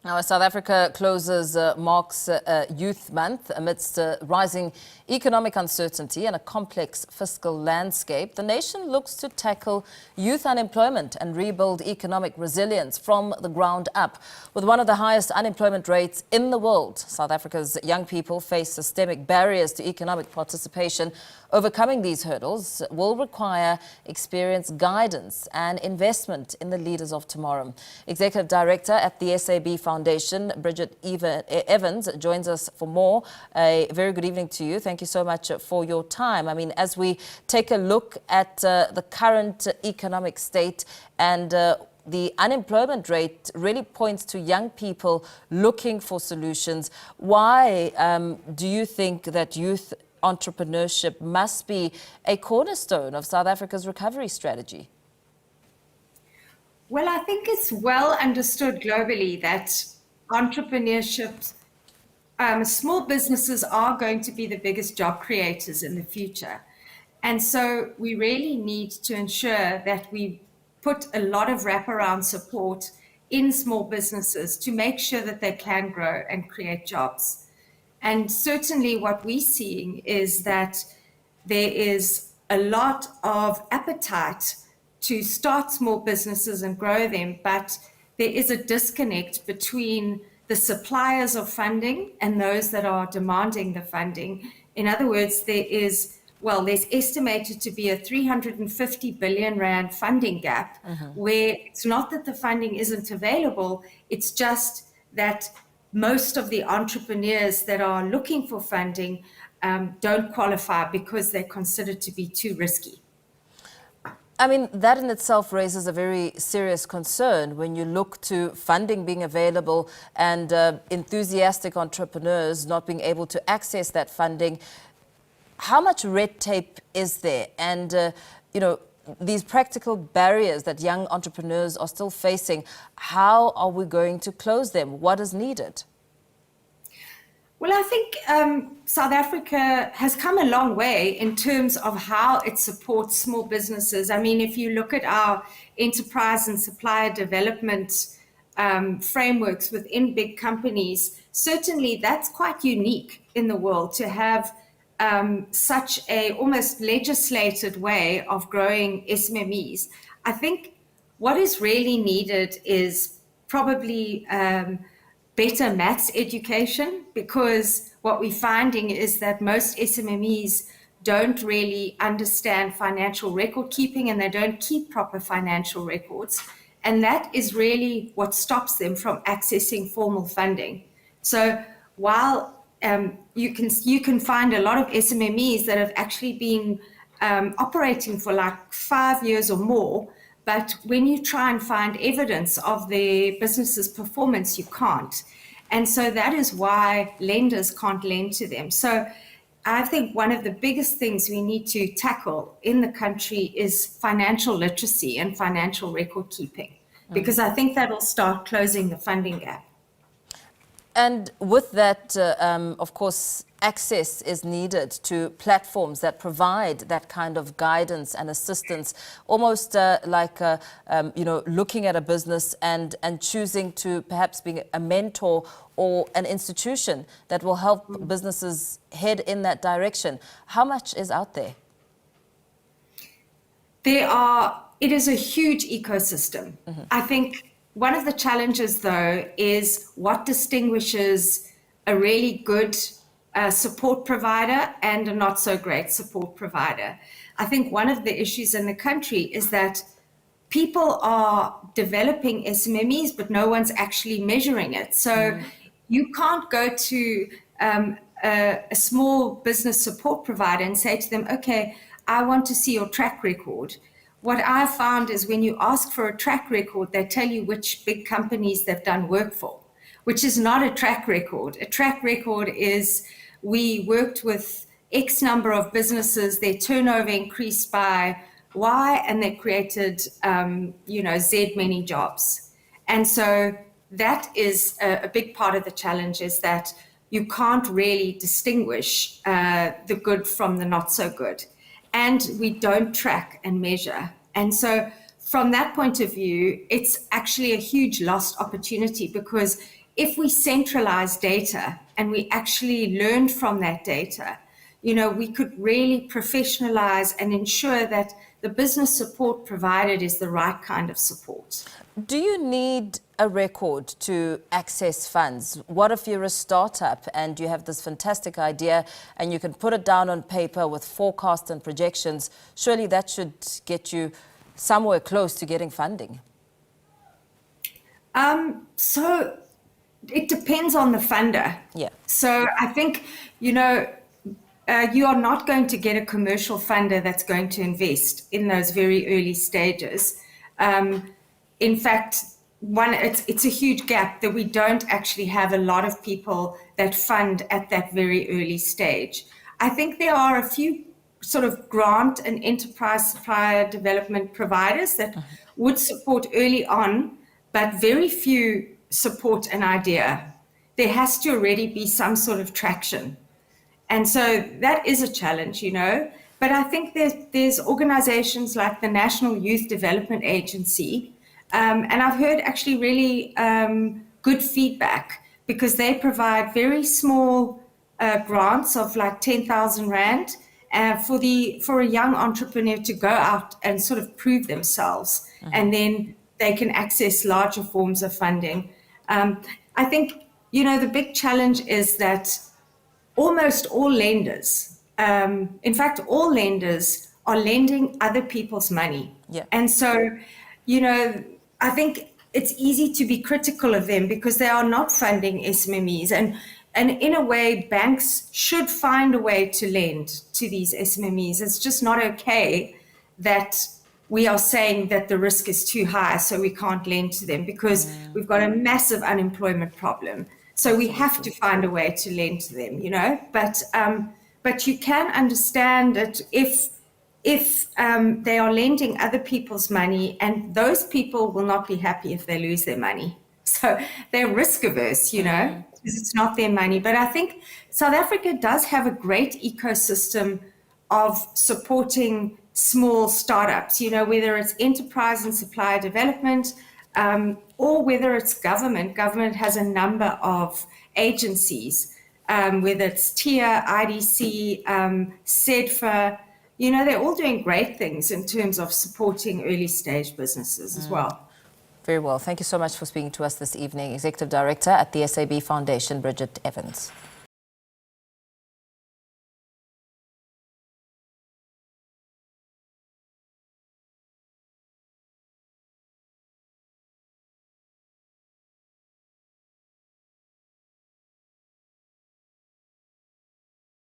Now, as South Africa marks Youth Month amidst rising economic uncertainty and a complex fiscal landscape, the nation looks to tackle youth unemployment and rebuild economic resilience from the ground up. With one of the highest unemployment rates in the world, South Africa's young people face systemic barriers to economic participation. Overcoming these hurdles will require experience, guidance and investment in the leaders of tomorrow. Executive Director at the SAB Foundation, Bridgit Evans, joins us for more. A very good evening to you. Thank you so much for your time. I mean, as we take a look at the current economic state and the unemployment rate really points to young people looking for solutions. Why do you think that youth entrepreneurship must be a cornerstone of South Africa's recovery strategy? Well, I think it's well understood globally that entrepreneurship, small businesses are going to be the biggest job creators in the future. And so we really need to ensure that we put a lot of wraparound support in small businesses to make sure that they can grow and create jobs. And certainly what we're seeing is that there is a lot of appetite to start small businesses and grow them, but there is a disconnect between the suppliers of funding and those that are demanding the funding. In other words, there's estimated to be a 350 billion rand funding gap, where it's not that the funding isn't available, it's just that most of the entrepreneurs that are looking for funding don't qualify because they're considered to be too risky. I mean, that in itself raises a very serious concern when you look to funding being available and enthusiastic entrepreneurs not being able to access that funding. How much red tape is there? And, these practical barriers that young entrepreneurs are still facing, how are we going to close them? What is needed? Well, I think South Africa has come a long way in terms of how it supports small businesses. I mean, if you look at our enterprise and supplier development frameworks within big companies, certainly that's quite unique in the world to have such a almost legislated way of growing SMMEs. I think what is really needed is probably better maths education, because what we're finding is that most SMMEs don't really understand financial record keeping and they don't keep proper financial records. And that is really what stops them from accessing formal funding. So while you can find a lot of SMMEs that have actually been operating for like 5 years or more, but when you try and find evidence of their business's performance, you can't. And so that is why lenders can't lend to them. So I think one of the biggest things we need to tackle in the country is financial literacy and financial record keeping, because I think that'll start closing the funding gap. And with that, of course, access is needed to platforms that provide that kind of guidance and assistance, almost looking at a business and choosing to perhaps be a mentor or an institution that will help businesses head in that direction. How much is out there? It is a huge ecosystem. I think one of the challenges, though, is what distinguishes a really good support provider and a not so great support provider. I think one of the issues in the country is that people are developing SMMEs, but no one's actually measuring it. So you can't go to a small business support provider and say to them, okay, I want to see your track record. What I found is when you ask for a track record, they tell you which big companies they've done work for, which is not a track record. A track record is we worked with X number of businesses, their turnover increased by Y, and they created, Z many jobs. And so that is a big part of the challenge, is that you can't really distinguish the good from the not so good. And we don't track and measure. And so from that point of view, it's actually a huge lost opportunity, because if we centralize data and we actually learned from that data, we could really professionalize and ensure that the business support provided is the right kind of support. Do you need a record to access funds? What if you're a startup and you have this fantastic idea and you can put it down on paper with forecasts and projections? Surely that should get you somewhere close to getting funding. So it depends on the funder. Yeah. So I think, you are not going to get a commercial funder that's going to invest in those very early stages. In fact, it's a huge gap that we don't actually have a lot of people that fund at that very early stage. I think there are a few sort of grant and enterprise supplier development providers that would support early on, but very few support an idea. There has to already be some sort of traction. And so that is a challenge, But I think there's organizations like the National Youth Development Agency, and I've heard actually really good feedback because they provide very small grants of like 10,000 Rand for a young entrepreneur to go out and sort of prove themselves, and then they can access larger forms of funding. I think, the big challenge is that almost all lenders, in fact, all lenders are lending other people's money. Yeah. And so, I think it's easy to be critical of them because they are not funding SMMEs. And in a way, banks should find a way to lend to these SMMEs. It's just not okay that we are saying that the risk is too high, so we can't lend to them because we've got a massive unemployment problem. So we have to find a way to lend to them, But you can understand that if they are lending other people's money, and those people will not be happy if they lose their money. So they're risk averse, because it's not their money. But I think South Africa does have a great ecosystem of supporting small startups, whether it's enterprise and supplier development, or whether it's government. Government has a number of agencies, whether it's TIA, IDC, SEDFA, they're all doing great things in terms of supporting early stage businesses as well. Very well. Thank you so much for speaking to us this evening. Executive Director at the SAB Foundation, Bridgit Evans.